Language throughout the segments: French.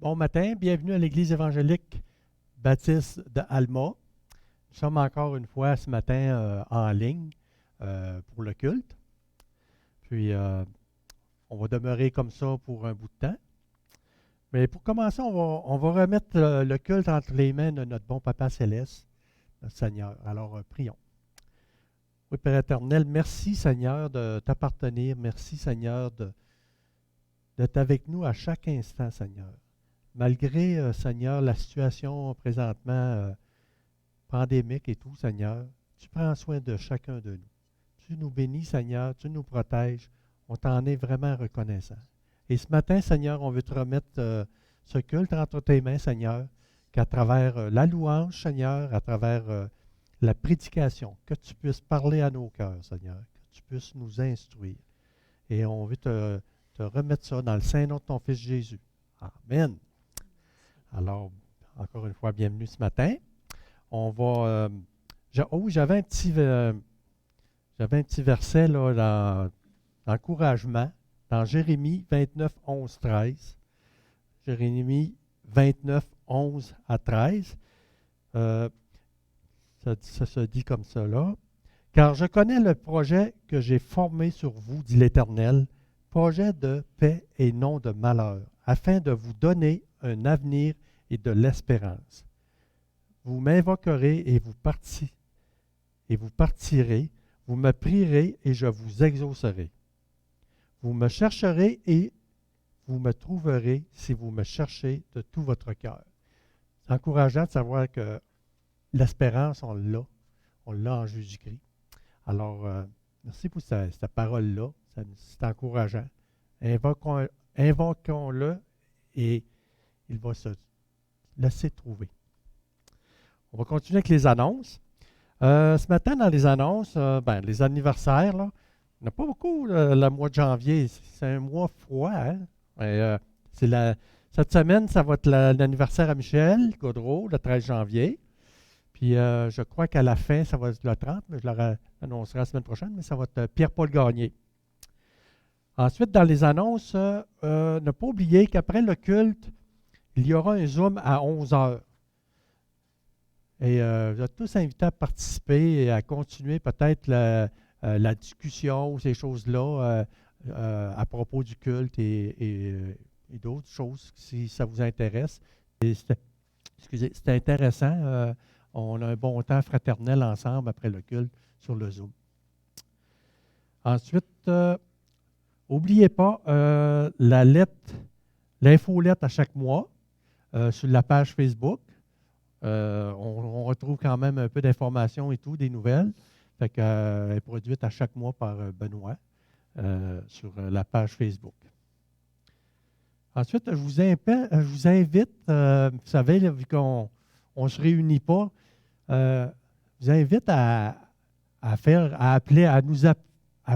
Bon matin, bienvenue à l'Église évangélique baptiste de Alma. Nous sommes encore une fois ce matin en ligne pour le culte. Puis, on va demeurer comme ça pour un bout de temps. Mais pour commencer, on va remettre le culte entre les mains de notre bon Papa Céleste, notre Seigneur. Alors, prions. Oui, Père éternel, merci Seigneur de t'appartenir. Merci Seigneur d'être avec nous à chaque instant, Seigneur. Malgré, Seigneur, la situation présentement pandémique et tout, Seigneur, tu prends soin de chacun de nous. Tu nous bénis, Seigneur, tu nous protèges. On t'en est vraiment reconnaissant. Et ce matin, Seigneur, on veut te remettre ce culte entre tes mains, Seigneur, qu'à travers la louange, Seigneur, à travers la prédication, que tu puisses parler à nos cœurs, Seigneur, que tu puisses nous instruire. Et on veut te remettre ça dans le Saint-Nom de ton Fils Jésus. Amen. Alors, encore une fois, bienvenue ce matin. On va. J'avais un petit verset là, d'encouragement dans Jérémie 29, 11, 13. Jérémie 29, 11 à 13. Ça se dit comme ça là. Car je connais le projet que j'ai formé sur vous, dit l'Éternel, projet de paix et non de malheur, afin de vous donner un avenir et de l'espérance. Vous m'invoquerez et vous partirez, vous me prierez et je vous exaucerai. Vous me chercherez et vous me trouverez si vous me cherchez de tout votre cœur. C'est encourageant de savoir que l'espérance, on l'a en Jésus-Christ. Alors, merci pour cette parole-là, c'est encourageant. Invoquons-le et il va se laisser trouver. On va continuer avec les annonces. Ce matin, dans les annonces, les anniversaires, là, il n'y en a pas beaucoup le mois de janvier. C'est un mois froid. Hein? Cette semaine, ça va être l'anniversaire à Michel Gaudreau, le 13 janvier. Puis je crois qu'à la fin, ça va être le 30, mais je leur annoncerai la semaine prochaine, mais ça va être Pierre-Paul Gagné. Ensuite, dans les annonces, ne pas oublier qu'après le culte, il y aura un Zoom à 11 heures. Et vous êtes tous invités à participer et à continuer peut-être la discussion ou ces choses-là à propos du culte et d'autres choses si ça vous intéresse. C'est intéressant. On a un bon temps fraternel ensemble après le culte sur le Zoom. Ensuite, n'oubliez pas l'infolette à chaque mois sur la page Facebook. On retrouve quand même un peu d'informations et tout, des nouvelles. Fait qu'elle est produite à chaque mois par Benoît sur la page Facebook. Ensuite, je vous invite, vous savez, là, vu qu'on ne se réunit pas, je vous invite à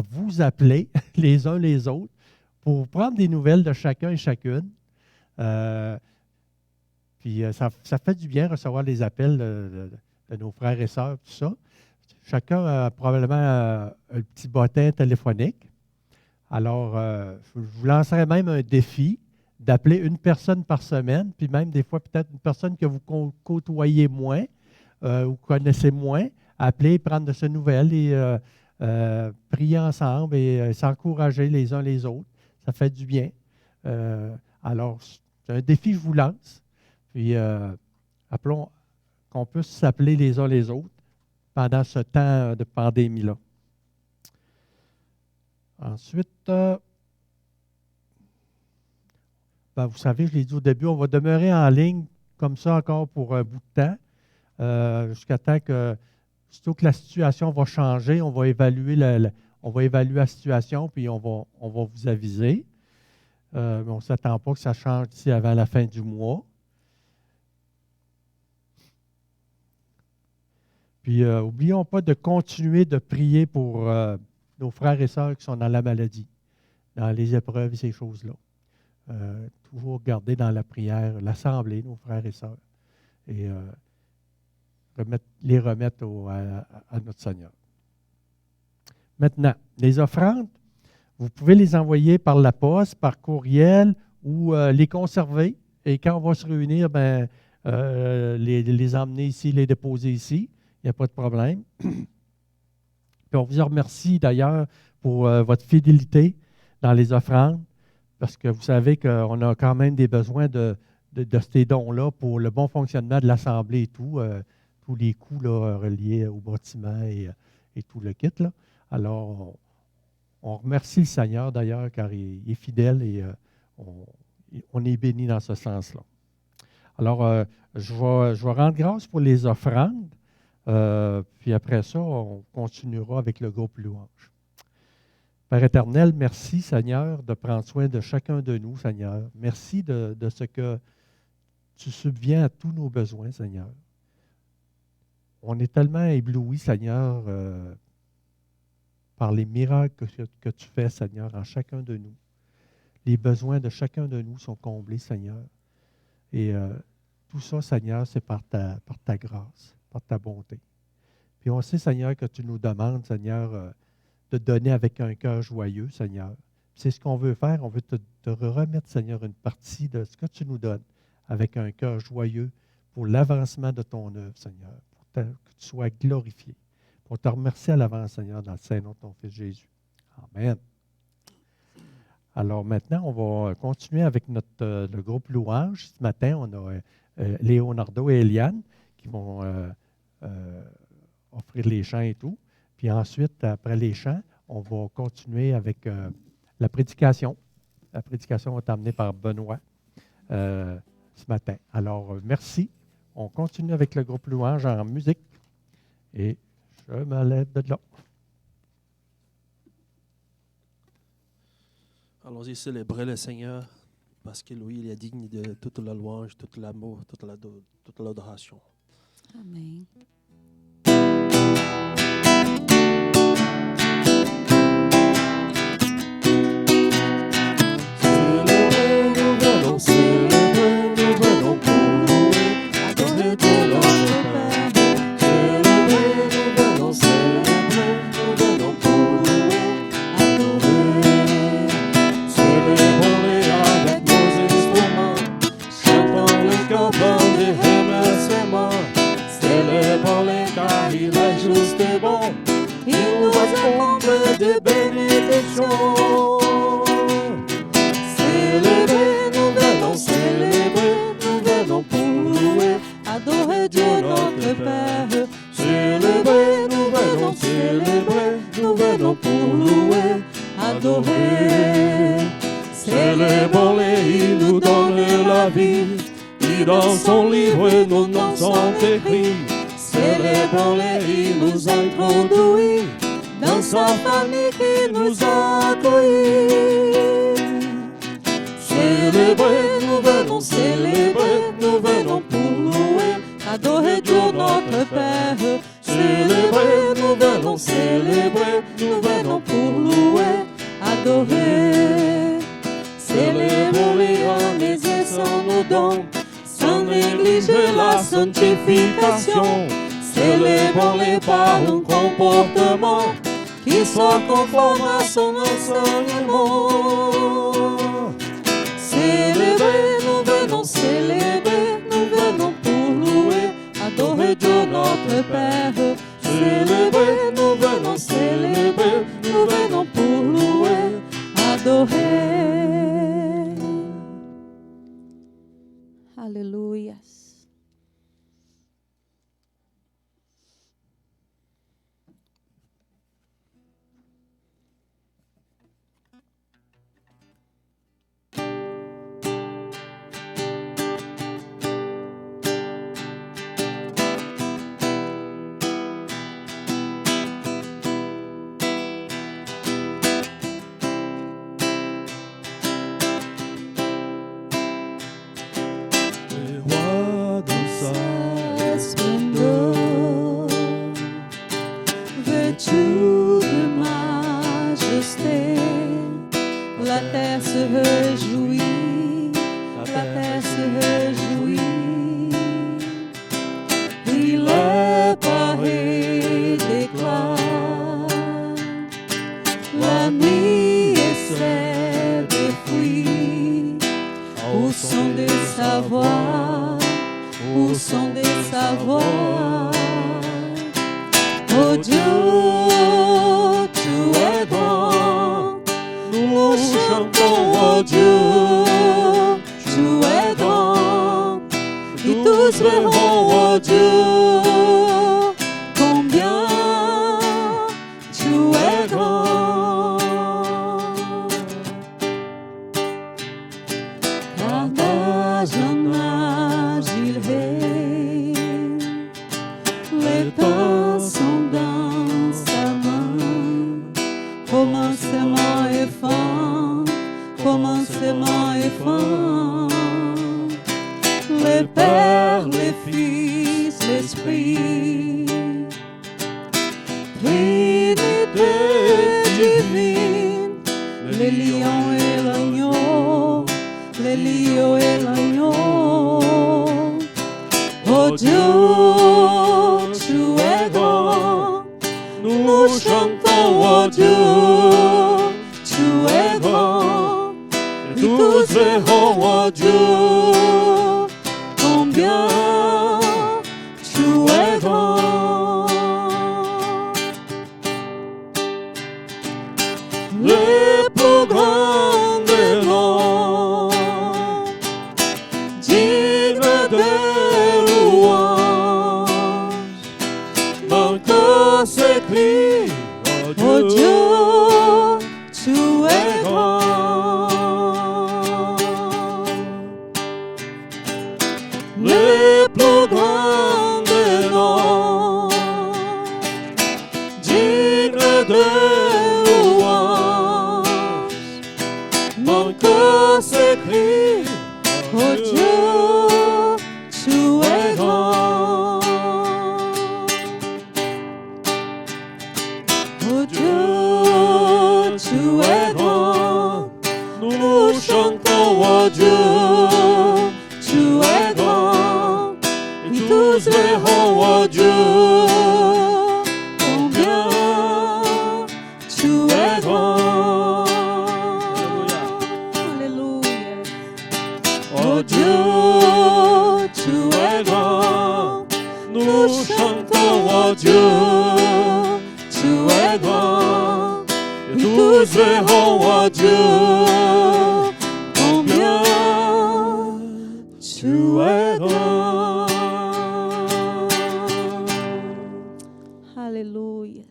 vous appeler les uns les autres pour prendre des nouvelles de chacun et chacune. Puis ça fait du bien recevoir les appels de nos frères et sœurs, tout ça. Chacun a probablement un petit bottin téléphonique. Alors, je vous lancerai même un défi d'appeler une personne par semaine, puis même des fois peut-être une personne que vous côtoyez moins ou connaissez moins, appeler, prendre de ses nouvelles et prier ensemble et s'encourager les uns les autres. Ça fait du bien. Alors, c'est un défi que je vous lance. Puis, appelons qu'on puisse s'appeler les uns les autres pendant ce temps de pandémie-là. Ensuite, vous savez, je l'ai dit au début, on va demeurer en ligne comme ça encore pour un bout de temps, jusqu'à temps que, surtout que la situation va changer, on va évaluer la situation, puis on va vous aviser. Mais on ne s'attend pas que ça change d'ici avant la fin du mois. Puis, n'oublions pas de continuer de prier pour nos frères et sœurs qui sont dans la maladie, dans les épreuves et ces choses-là. Toujours garder dans la prière l'assemblée, nos frères et sœurs, et les remettre à notre Seigneur. Maintenant, les offrandes, vous pouvez les envoyer par la poste, par courriel ou les conserver Et quand on va se réunir, ben, les emmener ici, les déposer ici. Il n'y a pas de problème. Puis on vous remercie d'ailleurs pour votre fidélité dans les offrandes, parce que vous savez qu'on a quand même des besoins de ces dons-là pour le bon fonctionnement de l'Assemblée et tout, tous les coûts là, reliés au bâtiment et tout le kit. Là. Alors, on remercie le Seigneur d'ailleurs, car il est fidèle et on est béni dans ce sens-là. Alors, je vais rendre grâce pour les offrandes. Puis après ça, on continuera avec le groupe louange. Père éternel, merci Seigneur de prendre soin de chacun de nous, Seigneur. Merci de ce que tu subviens à tous nos besoins, Seigneur. On est tellement éblouis, Seigneur, par les miracles que tu fais, Seigneur, en chacun de nous. Les besoins de chacun de nous sont comblés, Seigneur. Et tout ça, Seigneur, c'est par ta grâce, par ta bonté. Puis on sait, Seigneur, que tu nous demandes, Seigneur, de donner avec un cœur joyeux, Seigneur. C'est ce qu'on veut faire. On veut te remettre, Seigneur, une partie de ce que tu nous donnes avec un cœur joyeux pour l'avancement de ton œuvre, Seigneur, pour que tu sois glorifié. Pour te remercier à l'avance, Seigneur, dans le Saint-Nom de ton Fils Jésus. Amen. Alors maintenant, on va continuer avec le groupe louange. Ce matin, on a Leonardo et Eliane qui vont offrir les chants et tout. Puis ensuite, après les chants, on va continuer avec la prédication. La prédication va être amenée par Benoît ce matin. Alors, merci. On continue avec le groupe louange en musique. Et je me lève de là. Allons-y célébrer le Seigneur, parce que lui, il est digne de toute la louange, tout l'amour, toute l'adoration. Amen. De bénédiction. Célébrer, nous venons célébrer, nous venons pour louer, adorer Dieu notre Père. Célébrer, nous venons célébrer, nous venons pour louer, adorer. Célébrons-les, il nous donne la vie, et dans son livre nos noms sont écrits. Célébrons-les, il nous introduit dans sa famille qui nous a accueillis. Célébrer, nous venons célébrer, nous venons pour louer, adorer Dieu notre Père. Célébrer, nous venons célébrer, nous venons pour louer, adorer. Célébrons-les en exerçant nos dons, sans négliger la sanctification. Célébrons-les par un comportement qui soit conforme à son enseignement. Célébrer, nous venons célébrer, nous venons pour louer, adorer Dieu notre Père. Célébrer, nous venons célébrer, nous venons pour louer, adorer. Alléluia. Commencement et fin, commencement et fin. Le Père, le Fils, l'Esprit. Trinité divine, le lion et l'agneau, le lion et l'agneau. Oh Dieu, tu es grand, nous chantons, oh Dieu, tu es grand, et tous verront, oh Dieu, combien tu es grand. Le plus grand des noms, digne de louange, mon cœur s'écrie, oh Dieu, tu es grand. Le plus grand des noms, digne de louange, mon cœur s'écrie, oh Dieu, tu es grand. Oh Dieu, tu es grand, nous chantons, oh Dieu, tu es grand, et tous verront, oh Dieu, combien tu es grand. Alléluia. Oh Dieu, tu es grand, nous chantons, oh Dieu, tu es grand, et tous verront, oh Dieu, combien tu es grand. Alléluia.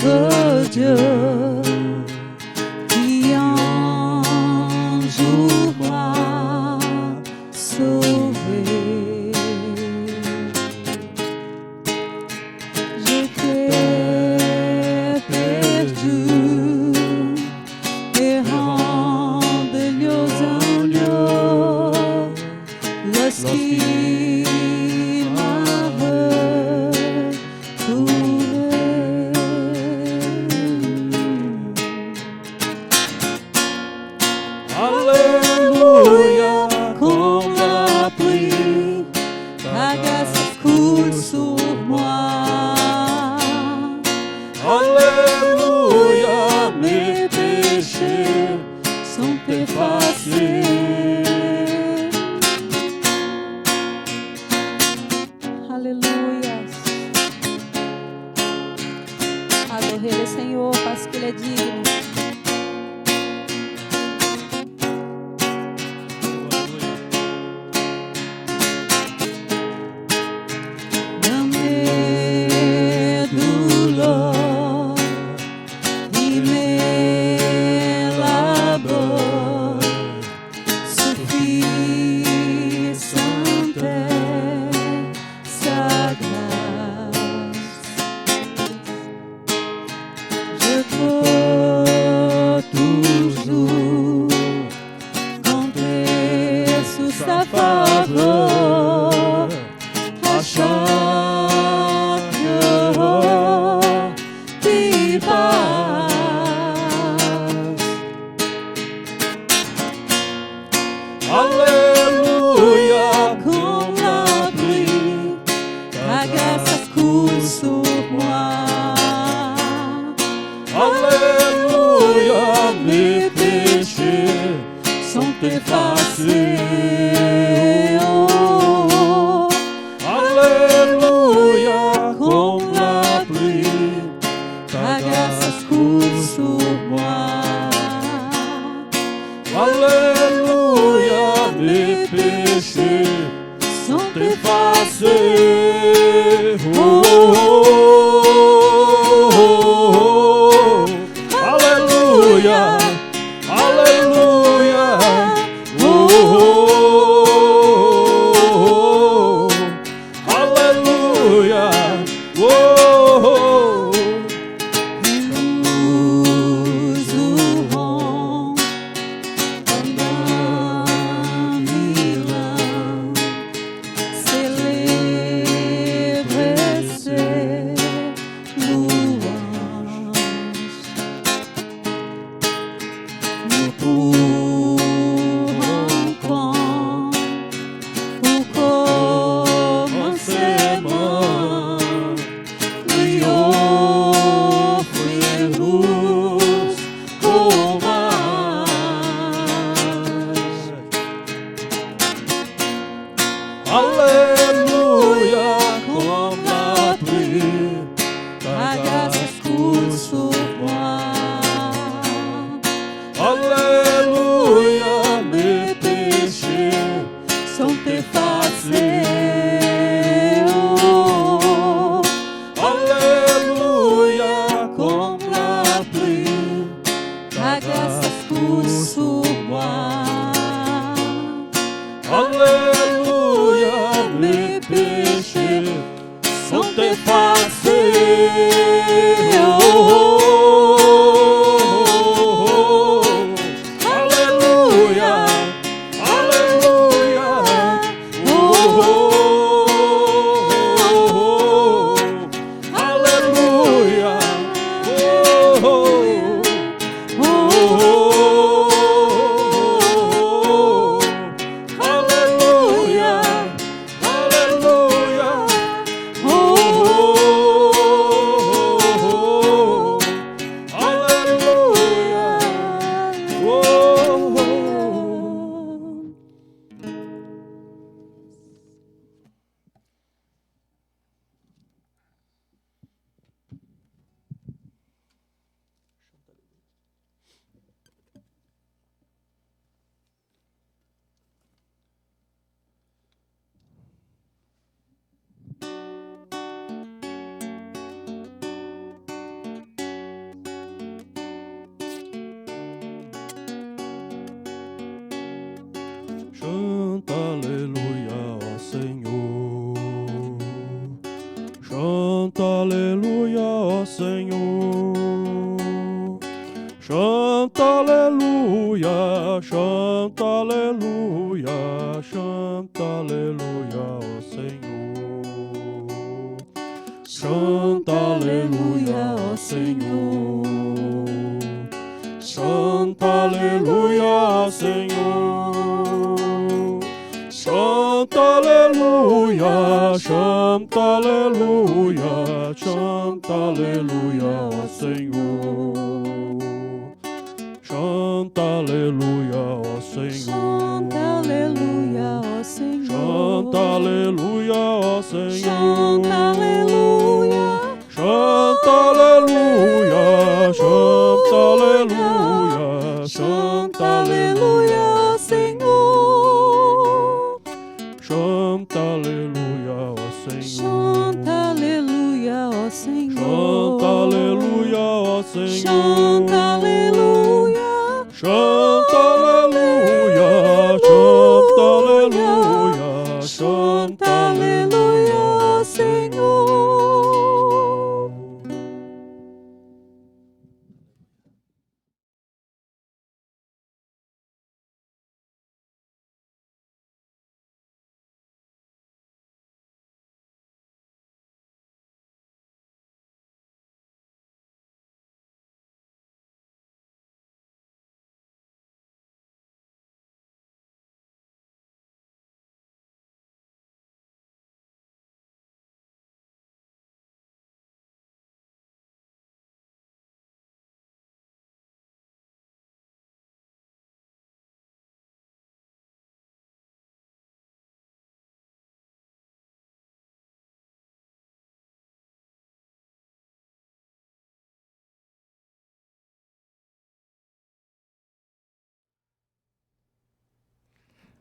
Notre Dieu, qui un jour m'a sauvé. J'étais perdu, errant de lieu en lieu, lorsqu'il m'avait trouvé. Alléluia, comme la pluie, ta grâce coule sur moi. Alléluia, mes péchés sont effacés. Alléluia. Adorez le Seigneur parce qu'il est digne. Dans mes douleurs, il m'élabore, suffisante est sa grâce. Je Chante Alléluia au Seigneur. Chante Alléluia au Seigneur. Chante Alléluia, chante Alléluia, chante Alléluia au Seigneur. Chante Alléluia au Seigneur. Chante Alléluia au Seigneur. Chante Alléluia, chante Alléluia, chante Alléluia au Seigneur. Chante Alléluia au Seigneur. Chante Alléluia au Seigneur. Chante Alléluia au Seigneur. Chante Alléluia. Chante Alléluia, chante Alléluia, Chante Alléluia au Seigneur. chante Alléluia au Seigneur. Chante Alléluia au Seigneur. Chante Alléluia au Seigneur. Chante Alléluia. Chante Alléluia, chante Alléluia, chante Alléluia, Seigneur.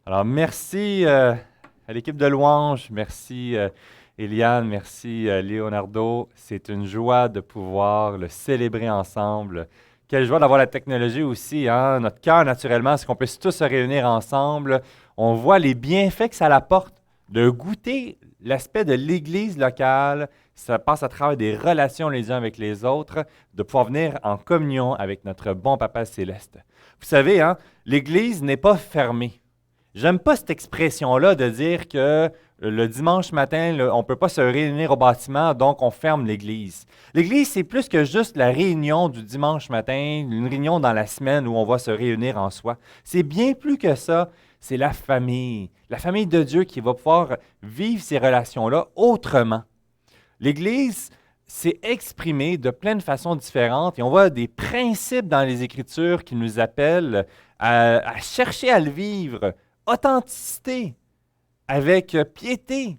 Alors, merci à l'équipe de louange, merci Eliane, merci Leonardo. C'est une joie de pouvoir le célébrer ensemble. Quelle joie d'avoir la technologie aussi, hein? Notre cœur, naturellement, c'est qu'on puisse tous se réunir ensemble. On voit les bienfaits que ça apporte de goûter l'aspect de l'Église locale. Ça passe à travers des relations les uns avec les autres, de pouvoir venir en communion avec notre bon Papa Céleste. Vous savez, hein, l'Église n'est pas fermée. J'aime pas cette expression-là de dire que le dimanche matin, on ne peut pas se réunir au bâtiment, donc on ferme l'Église. L'Église, c'est plus que juste la réunion du dimanche matin, une réunion dans la semaine où on va se réunir en soi. C'est bien plus que ça. C'est la famille de Dieu qui va pouvoir vivre ces relations-là autrement. L'Église s'est exprimée de plein de façons différentes et on voit des principes dans les Écritures qui nous appellent à chercher à le vivre. Authenticité, avec piété,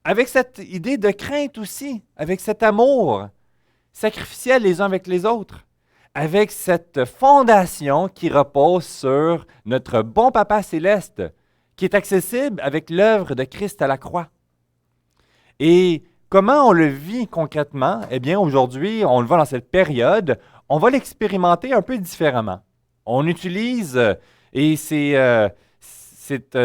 avec cette idée de crainte aussi, avec cet amour sacrificiel les uns avec les autres, avec cette fondation qui repose sur notre bon Papa Céleste, qui est accessible avec l'œuvre de Christ à la croix. Et comment on le vit concrètement? Eh bien, aujourd'hui, on le voit dans cette période, on va l'expérimenter un peu différemment. On utilise, et cette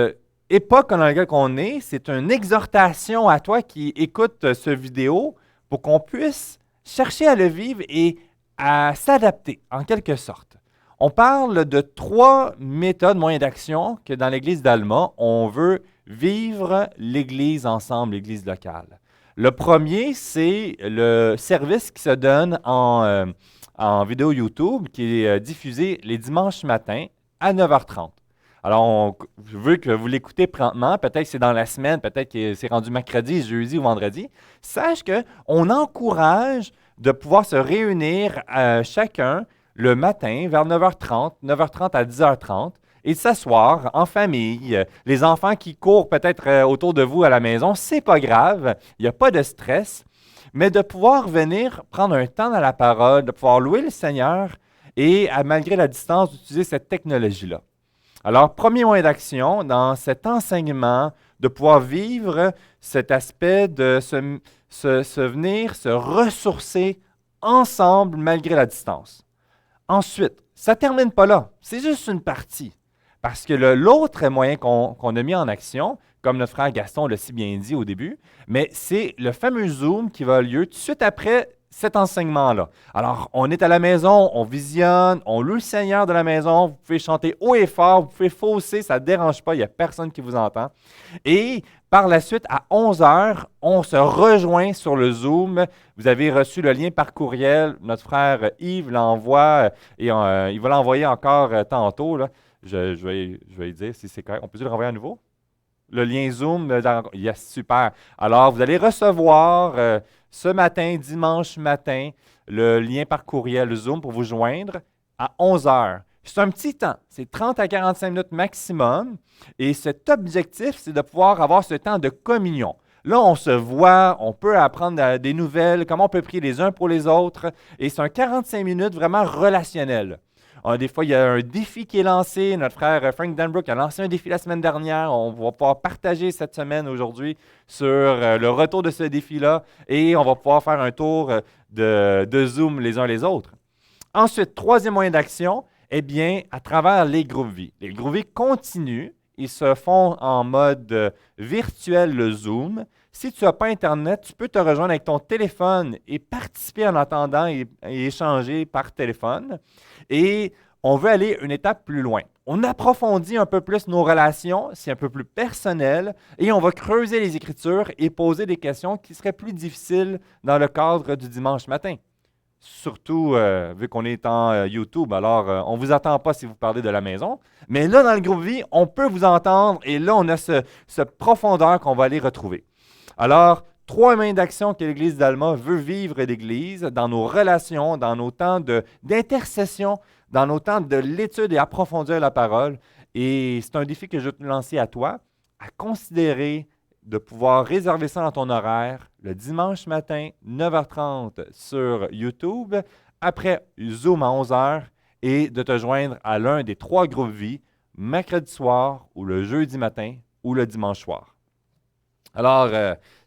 époque dans laquelle on est, c'est une exhortation à toi qui écoutes ce vidéo pour qu'on puisse chercher à le vivre et à s'adapter, en quelque sorte. On parle de 3 méthodes, moyens d'action que dans l'Église d'Alma, on veut vivre l'Église ensemble, l'Église locale. Le premier, c'est le service qui se donne en vidéo YouTube, qui est diffusé les dimanches matins à 9h30. Alors, je veux que vous l'écoutez promptement. Peut-être que c'est dans la semaine, peut-être que c'est rendu mercredi, jeudi ou vendredi. Sache qu'on encourage de pouvoir se réunir chacun le matin vers 9h30, 9h30 à 10h30, et de s'asseoir en famille. Les enfants qui courent peut-être autour de vous à la maison, c'est pas grave, il n'y a pas de stress, mais de pouvoir venir prendre un temps dans la parole, de pouvoir louer le Seigneur et, malgré la distance, d'utiliser cette technologie-là. Alors, premier moyen d'action dans cet enseignement, de pouvoir vivre cet aspect de venir se ressourcer ensemble malgré la distance. Ensuite, ça ne termine pas là, c'est juste une partie. Parce que l'autre moyen qu'on a mis en action, comme notre frère Gaston l'a si bien dit au début, mais c'est le fameux Zoom qui va avoir lieu tout de suite après cet enseignement-là. Alors, on est à la maison, on visionne, on loue le Seigneur de la maison, vous pouvez chanter haut et fort, vous pouvez fausser, ça ne dérange pas, il n'y a personne qui vous entend. Et par la suite, à 11h, on se rejoint sur le Zoom. Vous avez reçu le lien par courriel. Notre frère Yves l'envoie et il va l'envoyer encore tantôt. Là. Je vais lui dire si c'est correct. On peut-tu le renvoyer à nouveau? Le lien Zoom, yes, super. Alors, vous allez recevoir ce matin, dimanche matin, le lien par courriel, le Zoom pour vous joindre à 11h. C'est un petit temps, c'est 30 à 45 minutes maximum. Et cet objectif, c'est de pouvoir avoir ce temps de communion. Là, on se voit, on peut apprendre des nouvelles, comment on peut prier les uns pour les autres. Et c'est un 45 minutes vraiment relationnel. Des fois, il y a un défi qui est lancé. Notre frère Frank Danbrook a lancé un défi la semaine dernière. On va pouvoir partager cette semaine, aujourd'hui, sur le retour de ce défi-là. Et on va pouvoir faire un tour de Zoom les uns les autres. Ensuite, troisième moyen d'action, eh bien, à travers les groupes vie. Les groupes vie continuent. Ils se font en mode virtuel, le Zoom. Si tu n'as pas Internet, tu peux te rejoindre avec ton téléphone et participer en attendant et échanger par téléphone. Et on veut aller une étape plus loin. On approfondit un peu plus nos relations, c'est un peu plus personnel, et on va creuser les Écritures et poser des questions qui seraient plus difficiles dans le cadre du dimanche matin. Surtout, vu qu'on est en YouTube, alors on ne vous attend pas si vous parlez de la maison. Mais là, dans le groupe vie, on peut vous entendre et là, on a cette profondeur qu'on va aller retrouver. Alors, 3 moyens d'action que l'Église d'Alma veut vivre l'Église dans nos relations, dans nos temps d'intercession, dans nos temps de l'étude et approfondir la parole. Et c'est un défi que je veux te lancer à toi, à considérer de pouvoir réserver ça dans ton horaire le dimanche matin, 9h30 sur YouTube, après Zoom à 11h, et de te joindre à l'un des 3 groupes vie, mercredi soir ou le jeudi matin ou le dimanche soir. Alors,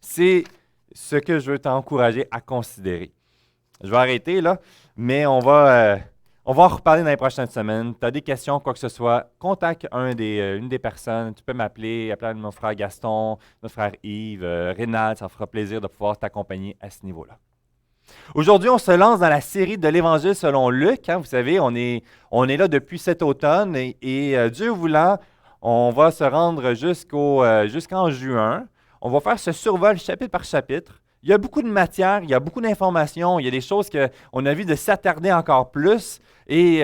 c'est ce que je veux t'encourager à considérer. Je vais arrêter là, mais on va en reparler dans les prochaines semaines. Tu as des questions, quoi que ce soit, contacte une des personnes. Tu peux m'appeler mon frère Gaston, notre frère Yves, Rénal, ça fera plaisir de pouvoir t'accompagner à ce niveau-là. Aujourd'hui, on se lance dans la série de l'Évangile selon Luc. Vous savez, on est là depuis cet automne et Dieu voulant, on va se rendre jusqu'en juin. On va faire ce survol chapitre par chapitre. Il y a beaucoup de matière, il y a beaucoup d'informations, il y a des choses qu'on a envie de s'attarder encore plus. Et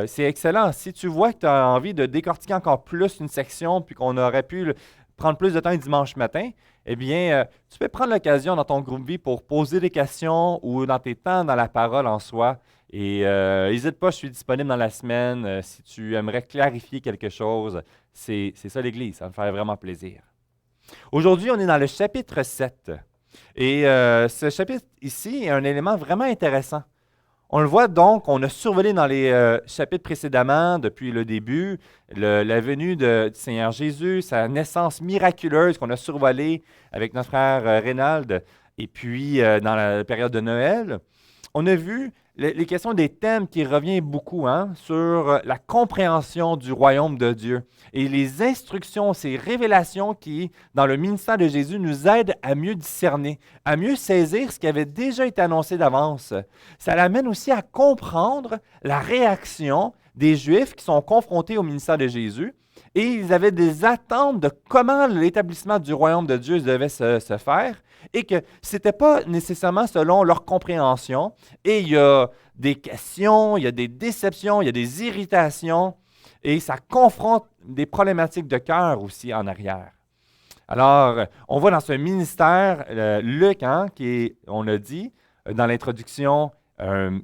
c'est excellent. Si tu vois que tu as envie de décortiquer encore plus une section, puis qu'on aurait pu prendre plus de temps le dimanche matin, eh bien, tu peux prendre l'occasion dans ton groupe vie pour poser des questions ou dans tes temps dans la parole en soi. Et n'hésite pas, je suis disponible dans la semaine. Si tu aimerais clarifier quelque chose, c'est ça l'Église, ça va me faire vraiment plaisir. Aujourd'hui, on est dans le chapitre 7. Et ce chapitre ici est un élément vraiment intéressant. On le voit donc, on a survolé dans les chapitres précédemment, depuis le début, la venue du Seigneur Jésus, sa naissance miraculeuse qu'on a survolée avec notre frère Reynald, et puis dans la période de Noël. On a vu les questions des thèmes qui reviennent beaucoup sur la compréhension du royaume de Dieu et les instructions, ces révélations qui, dans le ministère de Jésus, nous aident à mieux discerner, à mieux saisir ce qui avait déjà été annoncé d'avance. Ça l'amène aussi à comprendre la réaction des Juifs qui sont confrontés au ministère de Jésus et ils avaient des attentes de comment l'établissement du royaume de Dieu devait se faire et que ce n'était pas nécessairement selon leur compréhension. Et il y a des questions, il y a des déceptions, il y a des irritations et ça confronte des problématiques de cœur aussi en arrière. Alors, on voit dans ce ministère, Luc, qui est, on l'a dit, dans l'introduction,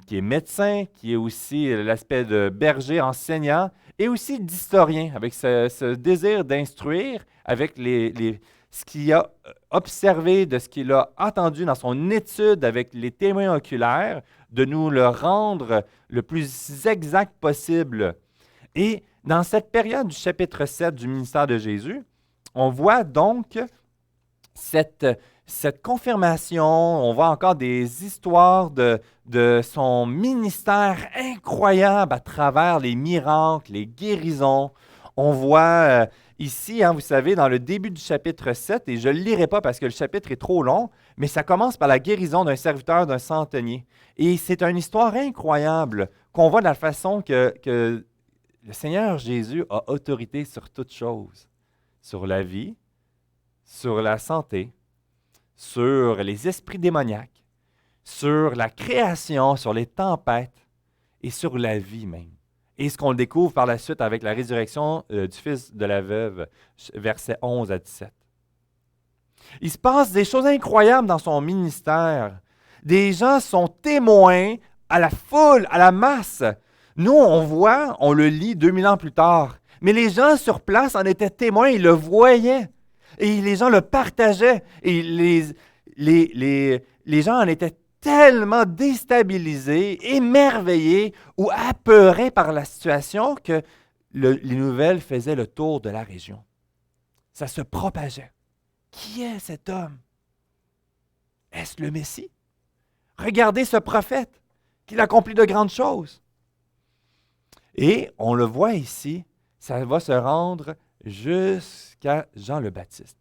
qui est médecin, qui est aussi l'aspect de berger, enseignant, et aussi d'historien, avec ce désir d'instruire, avec ce qu'il a observé, de ce qu'il a entendu dans son étude avec les témoins oculaires, de nous le rendre le plus exact possible. Et dans cette période du chapitre 7 du ministère de Jésus, on voit donc cette confirmation, on voit encore des histoires de son ministère incroyable à travers les miracles, les guérisons. On voit ici, vous savez, dans le début du chapitre 7, et je ne le lirai pas parce que le chapitre est trop long, mais ça commence par la guérison d'un serviteur d'un centenier. Et c'est une histoire incroyable qu'on voit de la façon que le Seigneur Jésus a autorité sur toutes choses, sur la vie, sur la santé, sur les esprits démoniaques, sur la création, sur les tempêtes et sur la vie même. Et ce qu'on découvre par la suite avec la résurrection du fils de la veuve, versets 11 à 17. Il se passe des choses incroyables dans son ministère. Des gens sont témoins à la foule, à la masse. Nous, on voit, on le lit 2000 ans plus tard. Mais les gens sur place en étaient témoins, ils le voyaient. Et les gens le partageaient. Et les gens en étaient tellement déstabilisés, émerveillés ou apeurés par la situation que les nouvelles faisaient le tour de la région. Ça se propageait. Qui est cet homme? Est-ce le Messie? Regardez ce prophète, qu'il accomplit de grandes choses. Et on le voit ici, ça va se rendre jusqu'à Jean le Baptiste.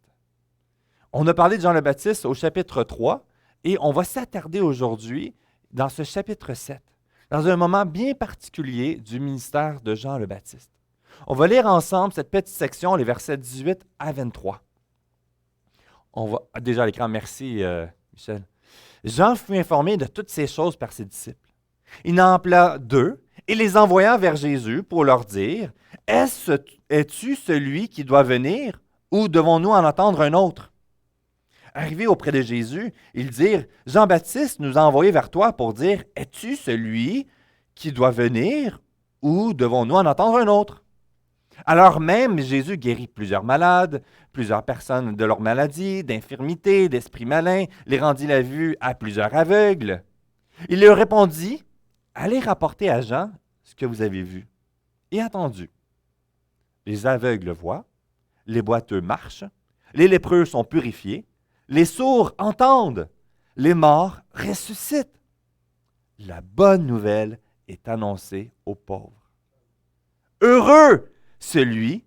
On a parlé de Jean le Baptiste au chapitre 3 et on va s'attarder aujourd'hui dans ce chapitre 7, dans un moment bien particulier du ministère de Jean le Baptiste. On va lire ensemble cette petite section, les versets 18 à 23. On va déjà à l'écran, merci Michel. Jean fut informé de toutes ces choses par ses disciples. Il en appela 2 et les envoya vers Jésus pour leur dire, « Es-tu celui qui doit venir ou devons-nous en attendre un autre? » Arrivés auprès de Jésus, ils dirent, « Jean-Baptiste nous a envoyés vers toi pour dire, « Es-tu celui qui doit venir ou devons-nous en attendre un autre? » Alors même, Jésus guérit plusieurs malades, plusieurs personnes de leur maladie, d'infirmité, d'esprits malins, les rendit la vue à plusieurs aveugles. Il leur répondit, « Allez rapporter à Jean ce que vous avez vu et entendu. Les aveugles voient, les boiteux marchent, les lépreux sont purifiés, les sourds entendent, les morts ressuscitent. La bonne nouvelle est annoncée aux pauvres. Heureux celui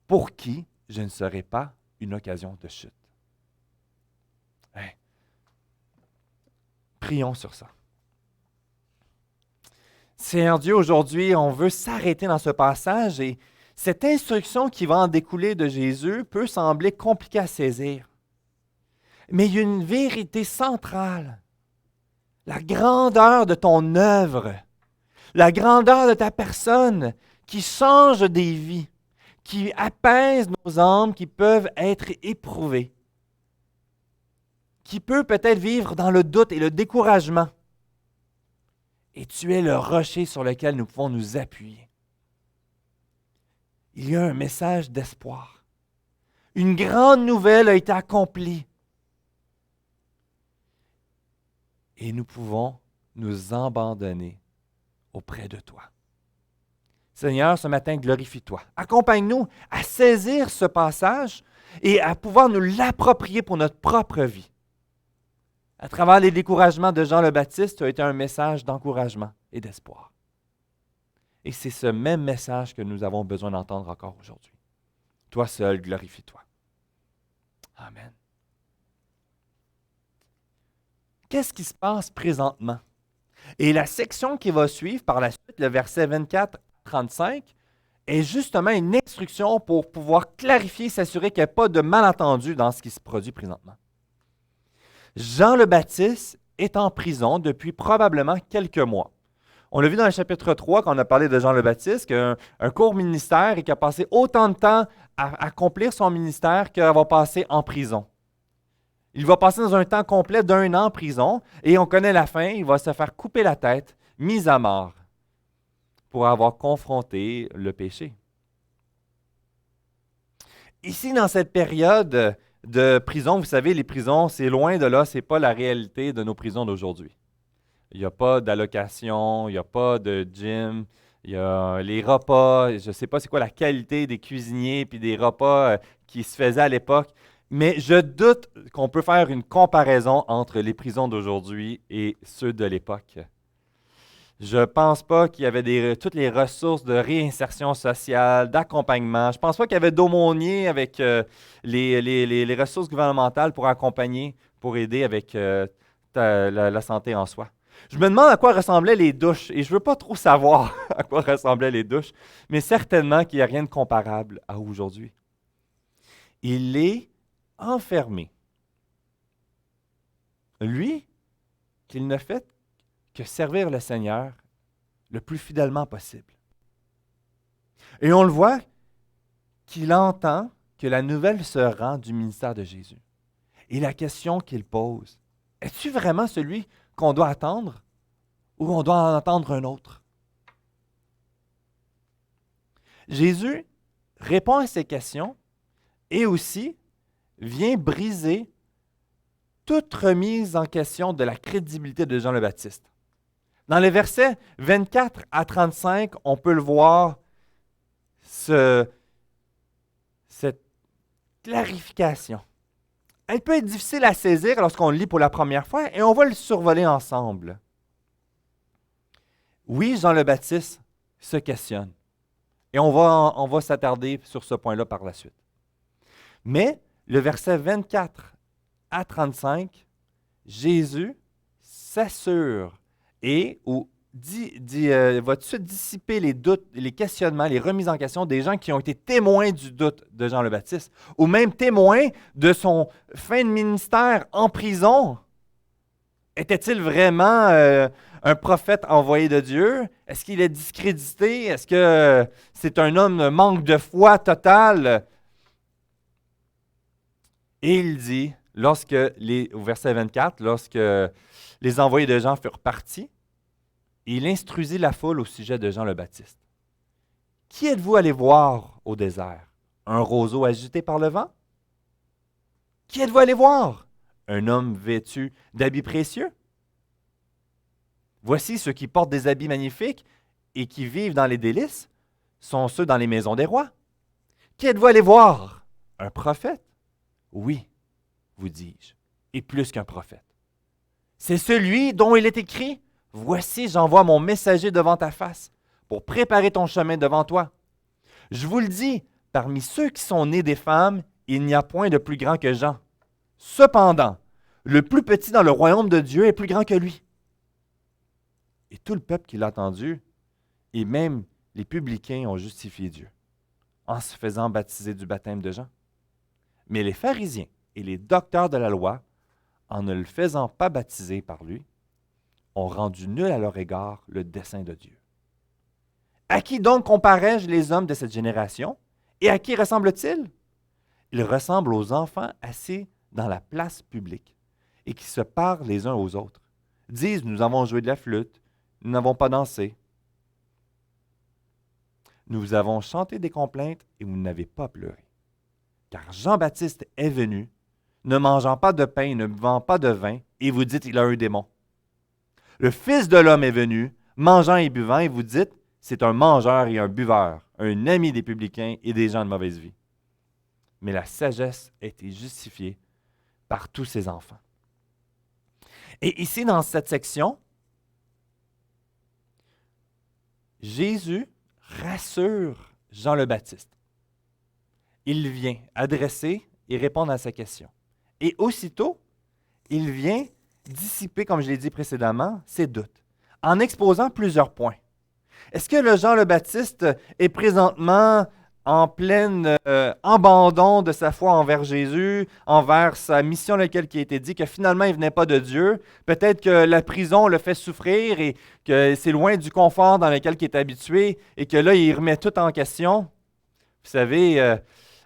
pour qui je ne serai pas une occasion de chute. » Prions sur ça. Seigneur Dieu, aujourd'hui, on veut s'arrêter dans ce passage et cette instruction qui va en découler de Jésus peut sembler compliquée à saisir. Mais il y a une vérité centrale. La grandeur de ton œuvre, la grandeur de ta personne qui change des vies, qui apaise nos âmes qui peuvent être éprouvées, qui peut peut-être vivre dans le doute et le découragement. Et tu es le rocher sur lequel nous pouvons nous appuyer. Il y a un message d'espoir. Une grande nouvelle a été accomplie. Et nous pouvons nous abandonner auprès de toi. Seigneur, ce matin, glorifie-toi. Accompagne-nous à saisir ce passage et à pouvoir nous l'approprier pour notre propre vie. À travers les découragements de Jean le Baptiste, a été un message d'encouragement et d'espoir. Et c'est ce même message que nous avons besoin d'entendre encore aujourd'hui. Toi seul, glorifie-toi. Amen. Qu'est-ce qui se passe présentement? Et la section qui va suivre par la suite, le verset 24-35, est justement une instruction pour pouvoir clarifier, s'assurer qu'il n'y a pas de malentendu dans ce qui se produit présentement. Jean le Baptiste est en prison depuis probablement quelques mois. On l'a vu dans le chapitre 3, quand on a parlé de Jean le Baptiste, qu'un court ministère et qu'il a passé autant de temps à accomplir son ministère qu'il va passer en prison. Il va passer dans un temps complet d'1 an en prison et on connaît la fin, il va se faire couper la tête, mis à mort pour avoir confronté le péché. Ici, dans cette période de prison, vous savez, les prisons, c'est loin de là, ce n'est pas la réalité de nos prisons d'aujourd'hui. Il n'y a pas d'allocation, il n'y a pas de gym, il y a les repas, je ne sais pas c'est quoi la qualité des cuisiniers et des repas qui se faisaient à l'époque, mais je doute qu'on peut faire une comparaison entre les prisons d'aujourd'hui et ceux de l'époque. Je ne pense pas qu'il y avait toutes les ressources de réinsertion sociale, d'accompagnement. Je ne pense pas qu'il y avait d'aumôniers avec les ressources gouvernementales pour accompagner, pour aider avec la santé en soi. Je me demande à quoi ressemblaient les douches, et je ne veux pas trop savoir à quoi ressemblaient les douches, mais certainement qu'il n'y a rien de comparable à aujourd'hui. Il est enfermé. Lui, qu'il ne fait que servir le Seigneur le plus fidèlement possible. Et on le voit qu'il entend que la nouvelle se rend du ministère de Jésus. Et la question qu'il pose, es-tu vraiment celui qu'on doit attendre ou on doit en attendre un autre? Jésus répond à ces questions et aussi vient briser toute remise en question de la crédibilité de Jean le Baptiste. Dans les versets 24 à 35, on peut le voir, cette clarification. Elle peut être difficile à saisir lorsqu'on le lit pour la première fois et on va le survoler ensemble. Oui, Jean le Baptiste se questionne et on va s'attarder sur ce point-là par la suite. Mais le verset 24 à 35, Jésus s'assure et va tout de suite dissiper les doutes, les questionnements, les remises en question des gens qui ont été témoins du doute de Jean le Baptiste, ou même témoins de son fin de ministère en prison. Était-il vraiment un prophète envoyé de Dieu? Est-ce qu'il est discrédité? Est-ce que c'est un homme manque de foi totale? Et il dit, au verset 24, lorsque les envoyés de Jean furent partis, il instruisit la foule au sujet de Jean le Baptiste. « Qui êtes-vous allé voir au désert? Un roseau agité par le vent? Qui êtes-vous allé voir? Un homme vêtu d'habits précieux? Voici ceux qui portent des habits magnifiques et qui vivent dans les délices, sont ceux dans les maisons des rois. Qui êtes-vous allé voir? Un prophète? Oui, vous dis-je, et plus qu'un prophète. C'est celui dont il est écrit, « Voici, j'envoie mon messager devant ta face, pour préparer ton chemin devant toi. » Je vous le dis, parmi ceux qui sont nés des femmes, il n'y a point de plus grand que Jean. Cependant, le plus petit dans le royaume de Dieu est plus grand que lui. Et tout le peuple qui l'a entendu, et même les publicains ont justifié Dieu, en se faisant baptiser du baptême de Jean. Mais les pharisiens et les docteurs de la loi, en ne le faisant pas baptiser par lui, ont rendu nul à leur égard le dessein de Dieu. À qui donc comparais-je les hommes de cette génération? Et à qui ressemblent-ils? Ils ressemblent aux enfants assis dans la place publique et qui se parlent les uns aux autres. Disent, nous avons joué de la flûte, nous n'avons pas dansé. Nous avons chanté des complaintes et vous n'avez pas pleuré. Car Jean-Baptiste est venu, ne mangeant pas de pain et ne buvant pas de vin, et vous dites, il a un démon. Le Fils de l'homme est venu, mangeant et buvant, et vous dites, c'est un mangeur et un buveur, un ami des publicains et des gens de mauvaise vie. Mais la sagesse a été justifiée par tous ses enfants. Et ici, dans cette section, Jésus rassure Jean le Baptiste. Il vient adresser et répondre à sa question. Et aussitôt, il vient dissiper, comme je l'ai dit précédemment, ses doutes, en exposant plusieurs points. Est-ce que le Jean le Baptiste est présentement en plein abandon de sa foi envers Jésus, envers sa mission laquelle qui a été dit, que finalement il ne venait pas de Dieu? Peut-être que la prison le fait souffrir et que c'est loin du confort dans lequel il est habitué et que là, il remet tout en question. Vous savez,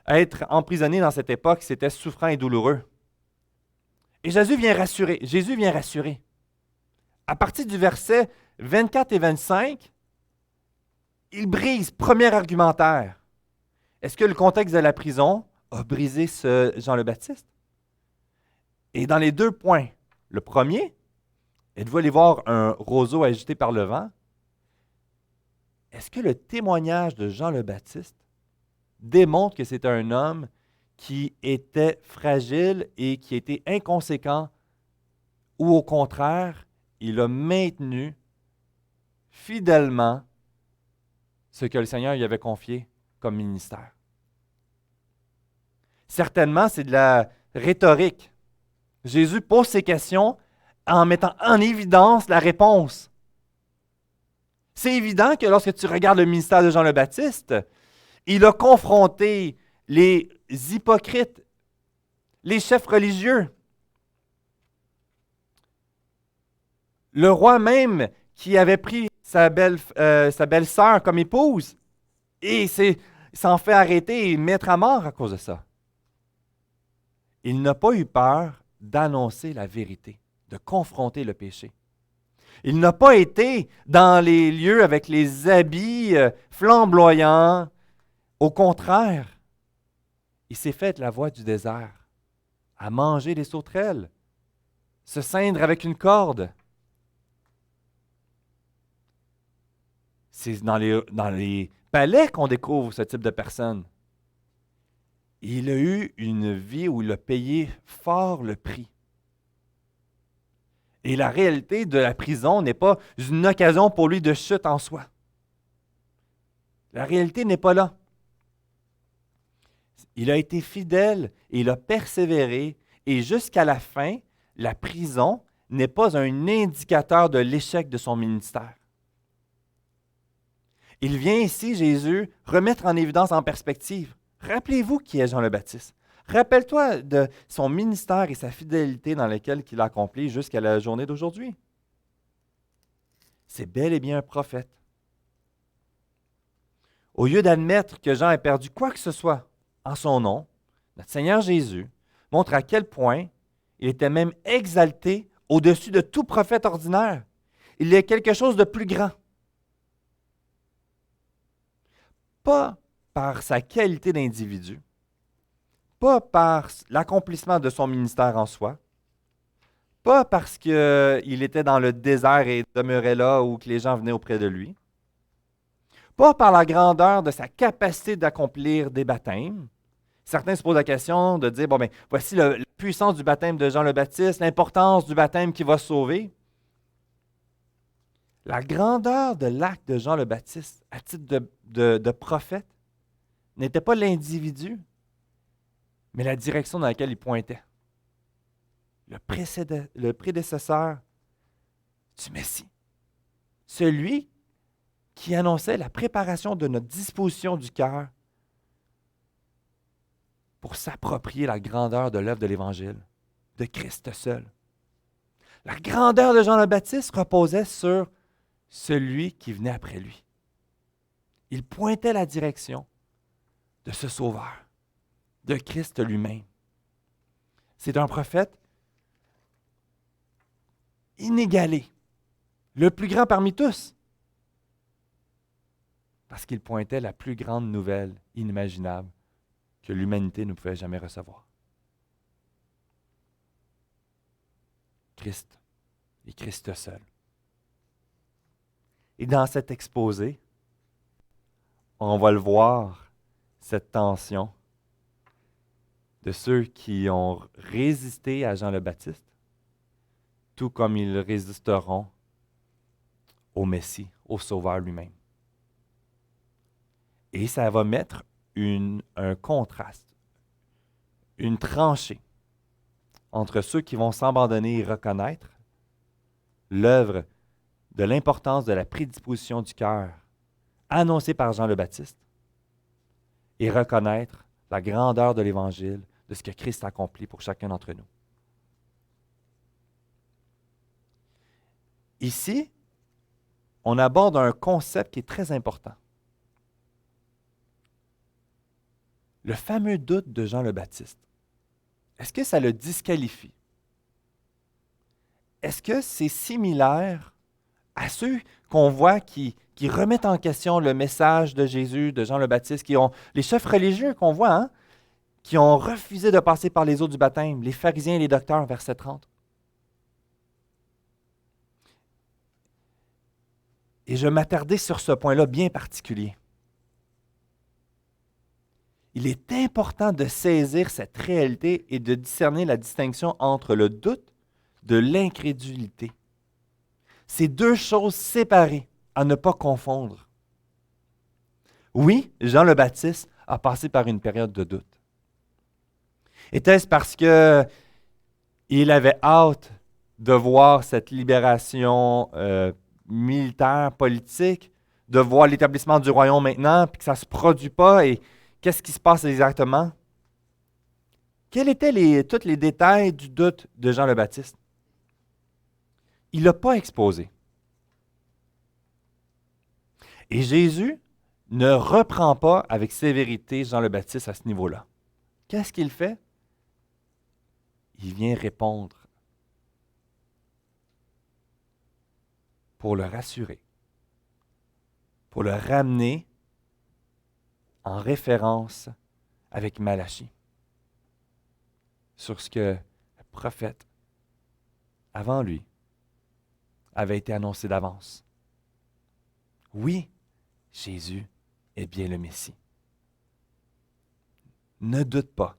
être emprisonné dans cette époque, c'était souffrant et douloureux. Et Jésus vient rassurer. À partir du verset 24 et 25, il brise, premier argumentaire. Est-ce que le contexte de la prison a brisé ce Jean le Baptiste? Et dans les 2 points, le premier, êtes-vous allé voir un roseau agité par le vent? Est-ce que le témoignage de Jean le Baptiste démontre que c'est un homme qui était fragile et qui était inconséquent, ou au contraire, il a maintenu fidèlement ce que le Seigneur lui avait confié comme ministère? Certainement, c'est de la rhétorique. Jésus pose ces questions en mettant en évidence la réponse. C'est évident que lorsque tu regardes le ministère de Jean le Baptiste, il a confronté les hypocrites, les chefs religieux, le roi même qui avait pris sa belle-sœur comme épouse et s'en fait arrêter et mettre à mort à cause de ça. Il n'a pas eu peur d'annoncer la vérité, de confronter le péché. Il n'a pas été dans les lieux avec les habits flamboyants. Au contraire, il s'est fait la voie du désert, à manger des sauterelles, se ceindre avec une corde. C'est dans les palais qu'on découvre ce type de personne. Il a eu une vie où il a payé fort le prix. Et la réalité de la prison n'est pas une occasion pour lui de chute en soi. La réalité n'est pas là. Il a été fidèle et il a persévéré. Et jusqu'à la fin, la prison n'est pas un indicateur de l'échec de son ministère. Il vient ici, Jésus, remettre en évidence, en perspective. Rappelez-vous qui est Jean le Baptiste. Rappelle-toi de son ministère et sa fidélité dans lequel il a accompli jusqu'à la journée d'aujourd'hui. C'est bel et bien un prophète. Au lieu d'admettre que Jean ait perdu quoi que ce soit en son nom, notre Seigneur Jésus montre à quel point il était même exalté au-dessus de tout prophète ordinaire. Il est quelque chose de plus grand. Pas par sa qualité d'individu, pas par l'accomplissement de son ministère en soi, pas parce qu'il était dans le désert et demeurait là où que les gens venaient auprès de lui, pas par la grandeur de sa capacité d'accomplir des baptêmes. Certains se posent la question de dire, voici la puissance du baptême de Jean le Baptiste, l'importance du baptême qui va sauver. La grandeur de l'acte de Jean le Baptiste à titre de prophète n'était pas l'individu, mais la direction dans laquelle il pointait. Le prédécesseur du Messie. Celui qui annonçait la préparation de notre disposition du cœur pour s'approprier la grandeur de l'œuvre de l'Évangile, de Christ seul. La grandeur de Jean le Baptiste reposait sur celui qui venait après lui. Il pointait la direction de ce Sauveur, de Christ lui-même. C'est un prophète inégalé, le plus grand parmi tous, parce qu'il pointait la plus grande nouvelle inimaginable que l'humanité ne pouvait jamais recevoir. Christ et Christ seul. Et dans cet exposé, on va le voir, cette tension de ceux qui ont résisté à Jean le Baptiste, tout comme ils résisteront au Messie, au Sauveur lui-même. Et ça va mettre un contraste, une tranchée entre ceux qui vont s'abandonner et reconnaître l'œuvre de l'importance de la prédisposition du cœur annoncée par Jean le Baptiste et reconnaître la grandeur de l'Évangile, de ce que Christ a accompli pour chacun d'entre nous. Ici, on aborde un concept qui est très important. Le fameux doute de Jean le Baptiste. Est-ce que ça le disqualifie? Est-ce que c'est similaire à ceux qu'on voit qui remettent en question le message de Jésus, de Jean le Baptiste, les chefs religieux qu'on voit, hein, qui ont refusé de passer par les eaux du baptême, les pharisiens et les docteurs, verset 30. Et je m'attardais sur ce point-là bien particulier. Il est important de saisir cette réalité et de discerner la distinction entre le doute de l'incrédulité. C'est deux choses séparées à ne pas confondre. Oui, Jean le Baptiste a passé par une période de doute. Était-ce parce qu'il avait hâte de voir cette libération militaire, politique, de voir l'établissement du royaume maintenant, puis que ça ne se produit pas, et qu'est-ce qui se passe exactement? Quels étaient tous les détails du doute de Jean le Baptiste? Il ne l'a pas exposé. Et Jésus ne reprend pas avec sévérité Jean le Baptiste à ce niveau-là. Qu'est-ce qu'il fait? Il vient répondre pour le rassurer, pour le ramener en référence avec Malachie sur ce que le prophète avant lui avait été annoncé d'avance. Oui, Jésus est bien le Messie. Ne doute pas.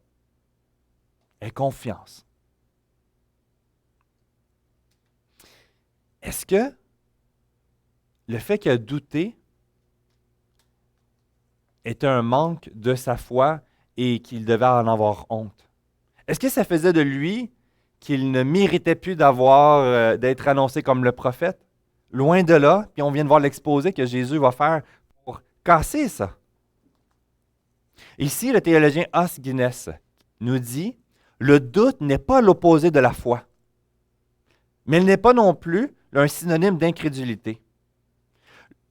Aie confiance. Est-ce que le fait qu'il a douté était un manque de sa foi et qu'il devait en avoir honte? Est-ce que ça faisait de lui qu'il ne méritait plus d'être annoncé comme le prophète? Loin de là, puis on vient de voir l'exposé que Jésus va faire pour casser ça. Ici, le théologien Os Guinness nous dit « Le doute n'est pas l'opposé de la foi, mais il n'est pas non plus un synonyme d'incrédulité.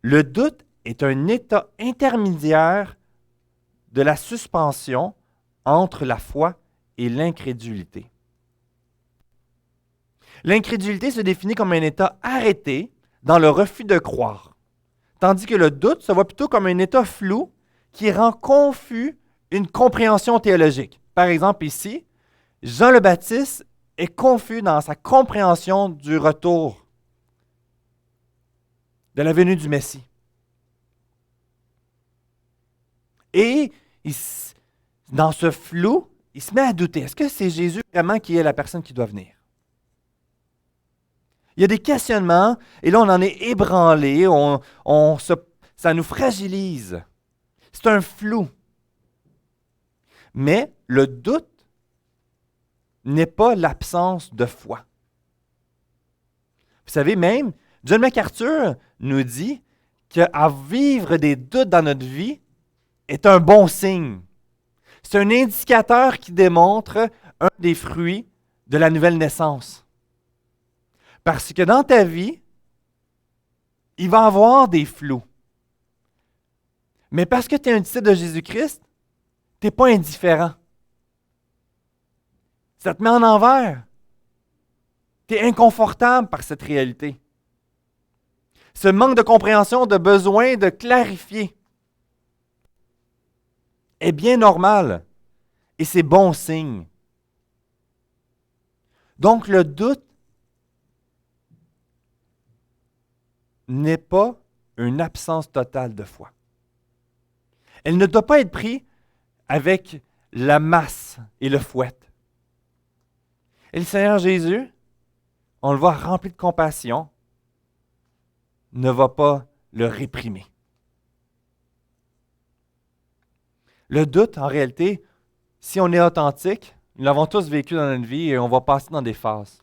Le doute est un état intermédiaire de la suspension entre la foi et l'incrédulité. L'incrédulité se définit comme un état arrêté dans le refus de croire, tandis que le doute se voit plutôt comme un état flou qui rend confus une compréhension théologique. Par exemple, ici, Jean le Baptiste est confus dans sa compréhension du retour, de la venue du Messie. Et dans ce flou, il se met à douter. Est-ce que c'est Jésus vraiment qui est la personne qui doit venir? Il y a des questionnements, et là, on en est ébranlé, ça nous fragilise. C'est un flou. Mais le doute n'est pas l'absence de foi. Vous savez, même, John MacArthur nous dit qu'à vivre des doutes dans notre vie est un bon signe. C'est un indicateur qui démontre un des fruits de la nouvelle naissance. Parce que dans ta vie, il va y avoir des flous. Mais parce que tu es un disciple de Jésus-Christ, tu n'es pas indifférent. Ça te met en envers. Tu es inconfortable par cette réalité. Ce manque de compréhension, de besoin de clarifier est bien normal et c'est bon signe. Donc le doute n'est pas une absence totale de foi. Elle ne doit pas être prise avec la masse et le fouet. Et le Seigneur Jésus, on le voit rempli de compassion, ne va pas le réprimer. Le doute, en réalité, si on est authentique, nous l'avons tous vécu dans notre vie et on va passer dans des phases.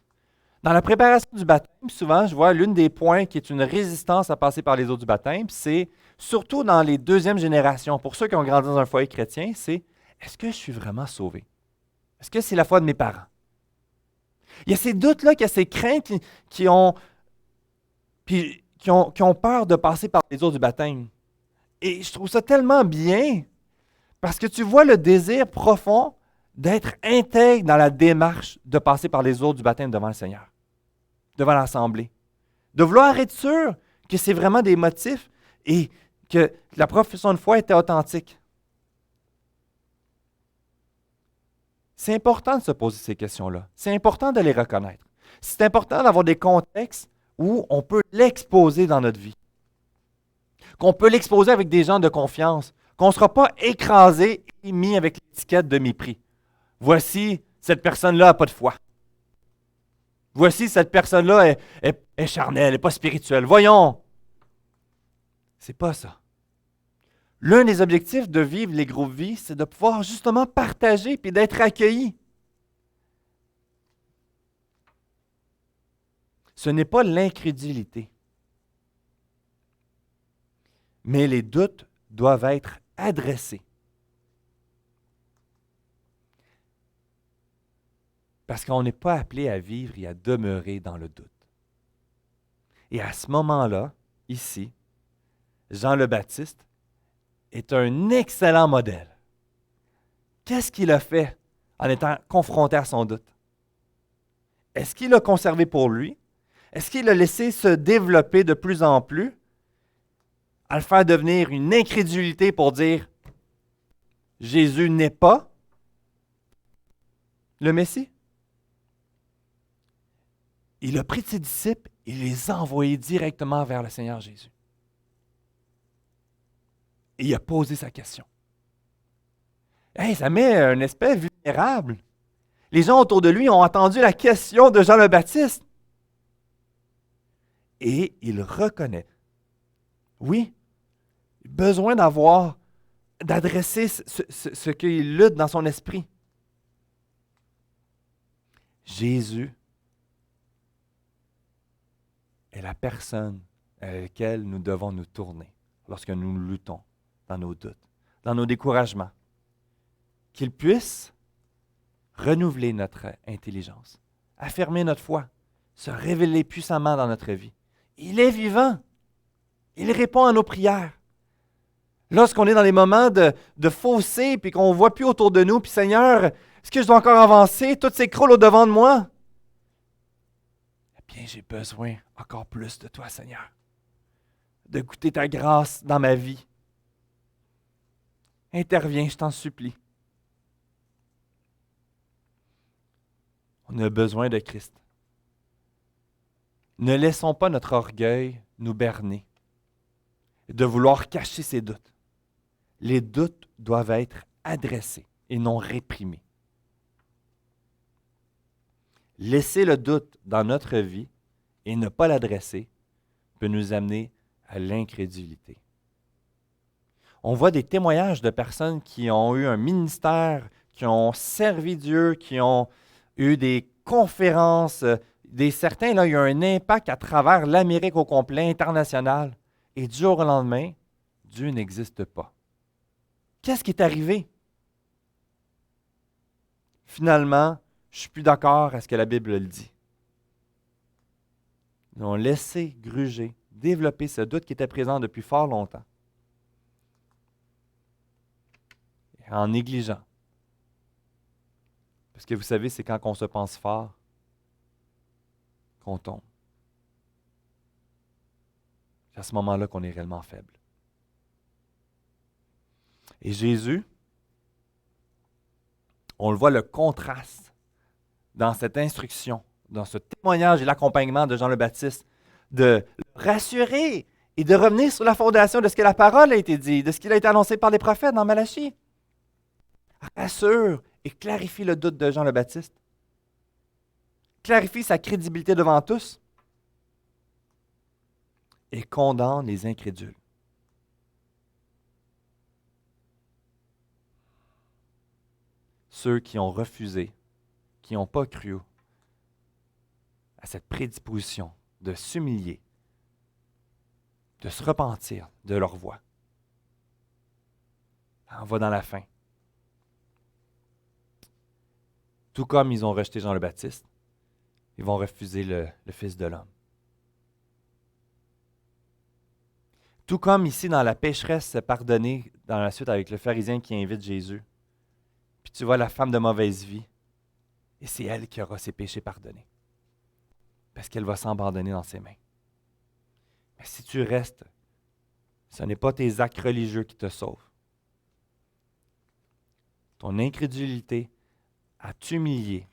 Dans la préparation du baptême, souvent, je vois l'une des points qui est une résistance à passer par les eaux du baptême, c'est surtout dans les deuxièmes générations, pour ceux qui ont grandi dans un foyer chrétien, c'est est-ce que je suis vraiment sauvé? Est-ce que c'est la foi de mes parents? Il y a ces doutes-là, il y a ces craintes qui ont peur de passer par les eaux du baptême. Et je trouve ça tellement bien parce que tu vois le désir profond d'être intègre dans la démarche de passer par les eaux du baptême devant le Seigneur, devant l'Assemblée. De vouloir être sûr que c'est vraiment des motifs et que la profession de foi était authentique. C'est important de se poser ces questions-là. C'est important de les reconnaître. C'est important d'avoir des contextes où on peut l'exposer dans notre vie. Qu'on peut l'exposer avec des gens de confiance. Qu'on ne sera pas écrasé et mis avec l'étiquette de mépris. Voici, cette personne-là n'a pas de foi. Voici, cette personne-là est charnelle, elle n'est pas spirituelle. Voyons! C'est pas ça. L'un des objectifs de vivre les groupes vie, c'est de pouvoir justement partager et d'être accueilli. Ce n'est pas l'incrédulité. Mais les doutes doivent être adressés. Parce qu'on n'est pas appelé à vivre et à demeurer dans le doute. Et à ce moment-là, ici, Jean le Baptiste est un excellent modèle. Qu'est-ce qu'il a fait en étant confronté à son doute? Est-ce qu'il l'a conservé pour lui? Est-ce qu'il l'a laissé se développer de plus en plus, à le faire devenir une incrédulité pour dire « Jésus n'est pas le Messie ». Il a pris de ses disciples et les a envoyés directement vers le Seigneur Jésus. Et il a posé sa question. Hey, ça met un aspect vulnérable. Les gens autour de lui ont entendu la question de Jean le Baptiste. Et il reconnaît. Oui, besoin d'adresser ce qu'il lutte dans son esprit. Jésus est la personne à laquelle nous devons nous tourner lorsque nous luttons dans nos doutes, dans nos découragements. Qu'il puisse renouveler notre intelligence, affirmer notre foi, se révéler puissamment dans notre vie. Il est vivant. Il répond à nos prières. Lorsqu'on est dans les moments de fossé puis qu'on ne voit plus autour de nous, puis Seigneur, est-ce que je dois encore avancer? Tout s'écroule au-devant de moi. Eh bien, j'ai besoin encore plus de toi, Seigneur. De goûter ta grâce dans ma vie. Interviens, je t'en supplie. On a besoin de Christ. Ne laissons pas notre orgueil nous berner, de vouloir cacher ses doutes. Les doutes doivent être adressés et non réprimés. Laisser le doute dans notre vie et ne pas l'adresser peut nous amener à l'incrédulité. On voit des témoignages de personnes qui ont eu un ministère, qui ont servi Dieu, qui ont eu des conférences. Certains, là, il y a un impact à travers l'Amérique au complet, international. Et du jour au lendemain, Dieu n'existe pas. Qu'est-ce qui est arrivé? Finalement, je ne suis plus d'accord à ce que la Bible le dit. Ils ont laissé gruger, développer ce doute qui était présent depuis fort longtemps. En négligeant. Parce que vous savez, c'est quand on se pense fort qu'on tombe. C'est à ce moment-là qu'on est réellement faible. Et Jésus, on le voit le contraste dans cette instruction, dans ce témoignage et l'accompagnement de Jean le Baptiste, de le rassurer et de revenir sur la fondation de ce que la parole a été dit, de ce qui a été annoncé par les prophètes dans Malachie. Rassure et clarifie le doute de Jean le Baptiste. clarifie sa crédibilité devant tous et condamne les incrédules. Ceux qui ont refusé, qui n'ont pas cru à cette prédisposition de s'humilier, de se repentir de leur voie. On va dans la fin. Tout comme ils ont rejeté Jean le Baptiste, ils vont refuser le Fils de l'homme. Tout comme ici dans la pécheresse pardonnée, dans la suite avec le pharisien qui invite Jésus, puis tu vois la femme de mauvaise vie, et c'est elle qui aura ses péchés pardonnés, parce qu'elle va s'abandonner dans ses mains. Mais si tu restes, ce n'est pas tes actes religieux qui te sauvent. Ton incrédulité à t'humilier,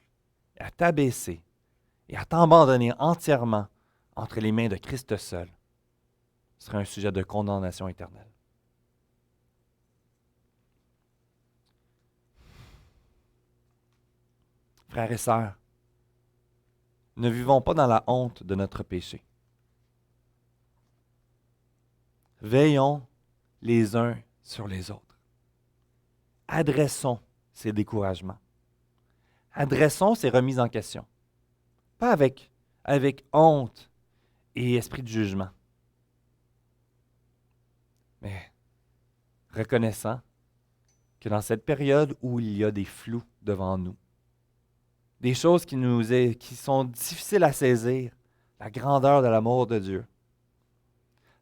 à t'abaisser et à t'abandonner entièrement entre les mains de Christ seul serait un sujet de condamnation éternelle. Frères et sœurs, ne vivons pas dans la honte de notre péché. Veillons les uns sur les autres. Adressons ces découragements. Adressons ces remises en question. Pas avec honte et esprit de jugement, mais reconnaissant que dans cette période où il y a des flous devant nous, des choses qui sont difficiles à saisir, la grandeur de l'amour de Dieu,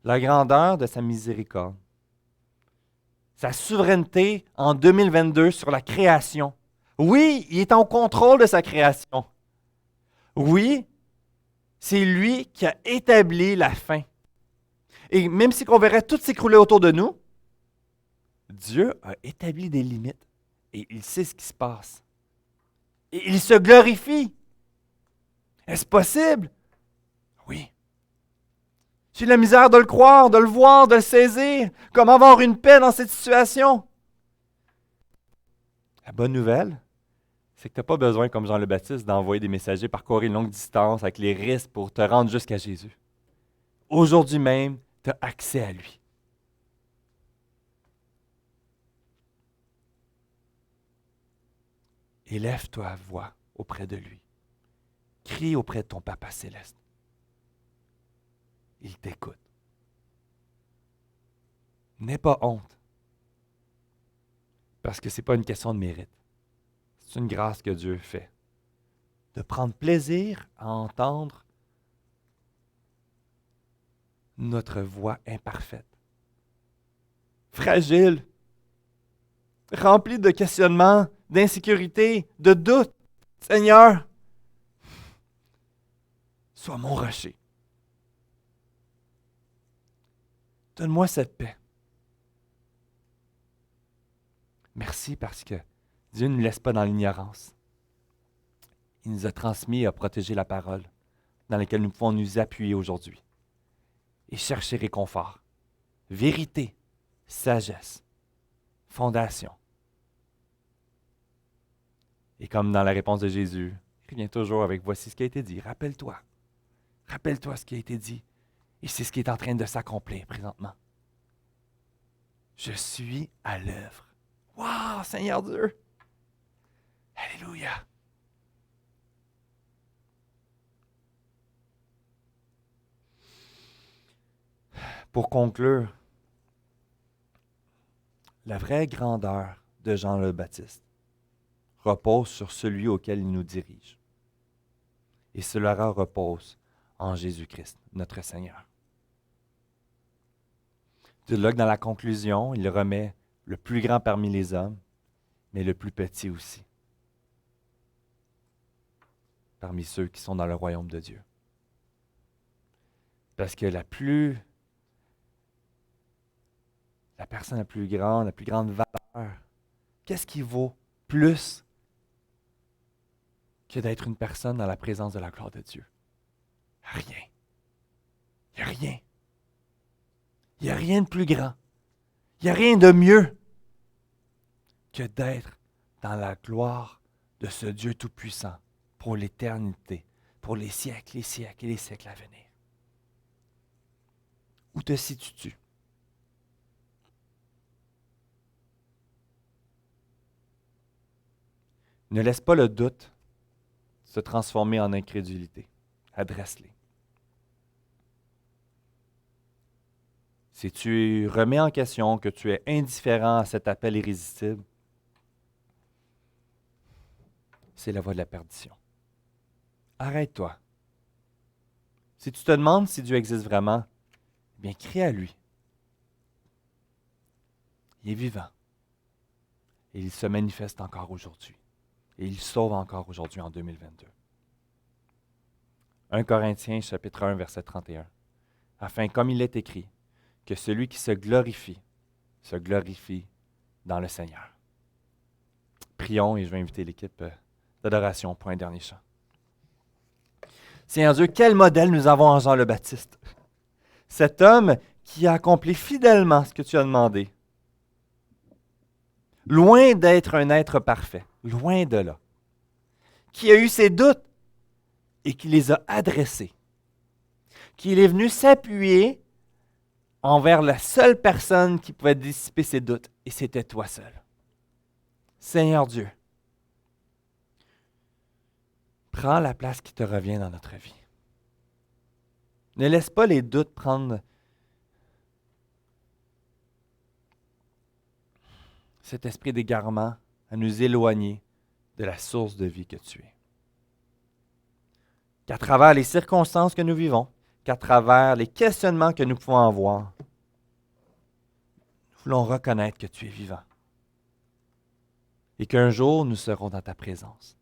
la grandeur de sa miséricorde, sa souveraineté en 2022 sur la création. Oui, il est en contrôle de sa création. Oui, c'est lui qui a établi la fin. Et même si on verrait tout s'écrouler autour de nous, Dieu a établi des limites et il sait ce qui se passe. Et il se glorifie. Est-ce possible? Oui. J'ai la misère de le croire, de le voir, de le saisir. Comment avoir une paix dans cette situation? La bonne nouvelle, c'est que tu n'as pas besoin, comme Jean le Baptiste, d'envoyer des messagers parcourir une longue distance avec les risques pour te rendre jusqu'à Jésus. Aujourd'hui même, tu as accès à lui. Élève-toi à voix auprès de lui. Crie auprès de ton Papa céleste. Il t'écoute. N'aie pas honte. Parce que ce n'est pas une question de mérite. C'est une grâce que Dieu fait. De prendre plaisir à entendre notre voix imparfaite, fragile, remplie de questionnements, d'insécurité, de doutes. Seigneur, sois mon rocher. Donne-moi cette paix. Merci parce que Dieu ne nous laisse pas dans l'ignorance. Il nous a transmis et a protégé la parole dans laquelle nous pouvons nous appuyer aujourd'hui et chercher réconfort, vérité, sagesse, fondation. Et comme dans la réponse de Jésus, il revient toujours avec « Voici ce qui a été dit. Rappelle-toi. Rappelle-toi ce qui a été dit. » Et c'est ce qui est en train de s'accomplir présentement. Je suis à l'œuvre. Wow, Seigneur Dieu! Alléluia! Pour conclure, la vraie grandeur de Jean le Baptiste repose sur celui auquel il nous dirige. Et cela repose en Jésus-Christ, notre Seigneur. De là que dans la conclusion, il remet le plus grand parmi les hommes, mais le plus petit aussi, parmi ceux qui sont dans le royaume de Dieu. Parce que la personne la plus grande valeur, qu'est-ce qui vaut plus que d'être une personne dans la présence de la gloire de Dieu? Rien. Il n'y a rien. Il n'y a rien de plus grand. Il n'y a rien de mieux que d'être dans la gloire de ce Dieu Tout-Puissant pour l'éternité, pour les siècles et les siècles à venir. Où te situes-tu? Ne laisse pas le doute se transformer en incrédulité. Adresse-les. Si tu remets en question que tu es indifférent à cet appel irrésistible, c'est la voie de la perdition. Arrête-toi. Si tu te demandes si Dieu existe vraiment, eh bien, crie à lui. Il est vivant. Et il se manifeste encore aujourd'hui. Et il sauve encore aujourd'hui en 2022. 1 Corinthiens, chapitre 1, verset 31. Afin, comme il est écrit, que celui qui se glorifie dans le Seigneur. Prions et je vais inviter l'équipe d'adoration pour un dernier chant. Seigneur Dieu, quel modèle nous avons en Jean le Baptiste. Cet homme qui a accompli fidèlement ce que tu as demandé. Loin d'être un être parfait, loin de là. Qui a eu ses doutes et qui les a adressés. Qui est venu s'appuyer envers la seule personne qui pouvait dissiper ses doutes, et c'était toi seul. Seigneur Dieu, prends la place qui te revient dans notre vie. Ne laisse pas les doutes prendre cet esprit d'égarement à nous éloigner de la source de vie que tu es. Qu'à travers les circonstances que nous vivons, qu'à travers les questionnements que nous pouvons avoir, nous voulons reconnaître que tu es vivant et qu'un jour nous serons dans ta présence.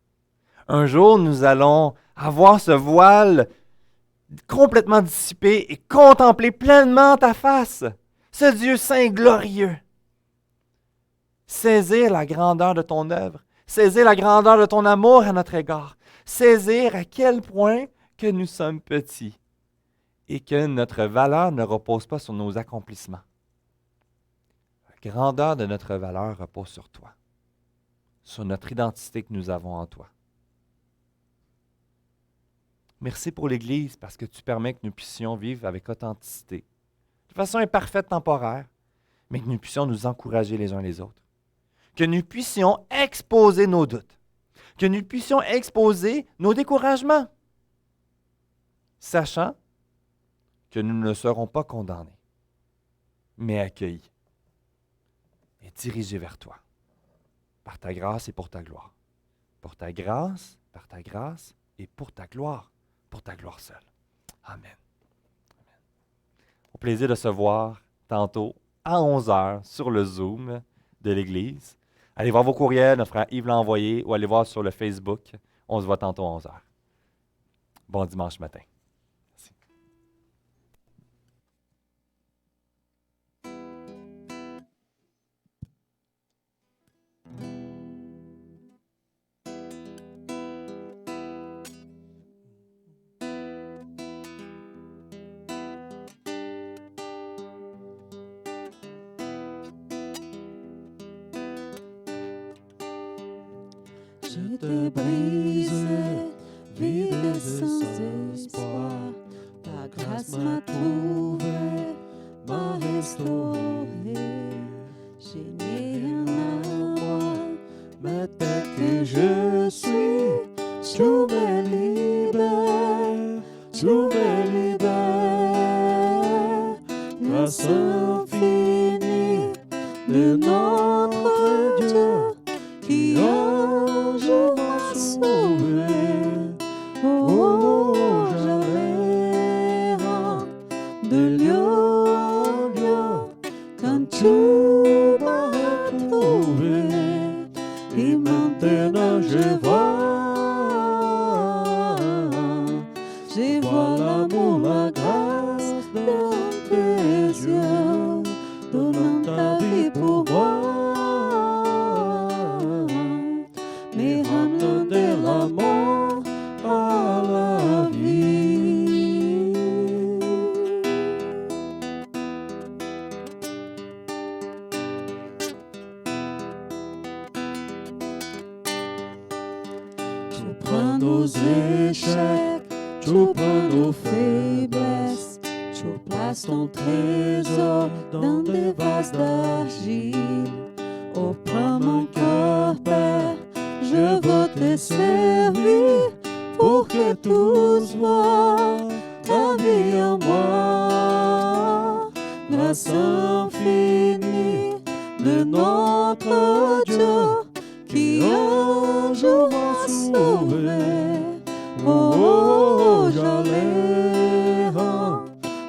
Un jour nous allons avoir ce voile complètement dissipé et contempler pleinement ta face, ce Dieu saint et glorieux. Saisir la grandeur de ton œuvre, saisir la grandeur de ton amour à notre égard, saisir à quel point que nous sommes petits et que notre valeur ne repose pas sur nos accomplissements. La grandeur de notre valeur repose sur toi, sur notre identité que nous avons en toi. Merci pour l'Église parce que tu permets que nous puissions vivre avec authenticité, de façon imparfaite, temporaire, mais que nous puissions nous encourager les uns les autres. Que nous puissions exposer nos doutes, que nous puissions exposer nos découragements, sachant que nous ne serons pas condamnés, mais accueillis et dirigés vers toi, par ta grâce et pour ta gloire. Pour ta grâce, par ta grâce et pour ta gloire seule. Amen. Au plaisir de se voir tantôt à 11h sur le Zoom de l'Église. Allez voir vos courriels, notre frère Yves l'a envoyé, ou allez voir sur le Facebook. On se voit tantôt à 11h. Bon dimanche matin. Merci. J'étais brisé, vide et sans espoir. Ta grâce m'a trouvé, m'a restauré. Je n'ai rien à moi, mais tel que je suis, tu me libères, tu me libères. Grâce infinie de notre Dieu qui un jour m'a sauvé. Oh, j'allais de lieu en lieu quand tu m'as trouvé. Et maintenant je vois l'amour, la grâce dans tes yeux, donnant ta vie pour moi. Mais ramenant de la mort à la vie. Tu prends nos échecs tu prends nos faiblesses, tu places ton trésor dans des vases d'argile. Oh, prends mon cœur, Père, je veux te servir pour que tous voient ta vie en moi. Grâce infinie de notre Dieu qui un jour m'a sauvé. Oh, oh, j'allais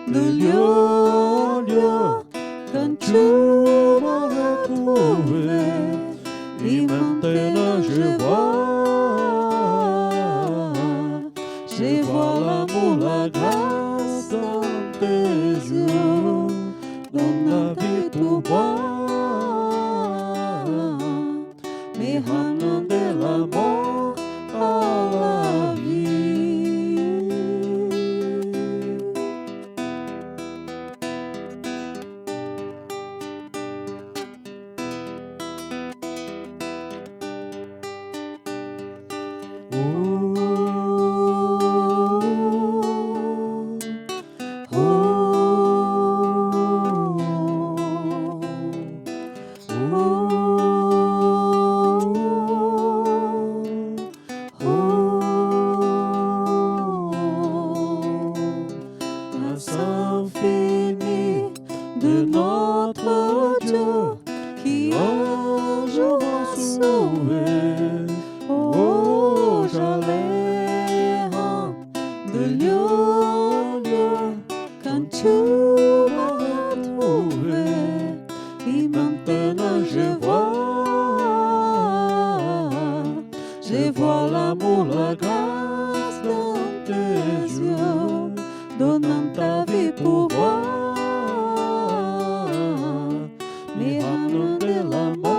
de lieu en lieu quand tu m'as retrouvé. Et maintenant je vois l'amour, la grâce dans tes yeux, dans la vie pour moi. Mais ramenant de la mort à la vie. Oh, oh, grâce infinie de notre Dieu qui un jour m'a sauvé. Oh, j'allais de lieu en lieu quand tu m'as retrouvé. Et maintenant je vois l'amour, la grâce dans tes yeux, donnant ta vie pour moi. Mais ramenant de la mort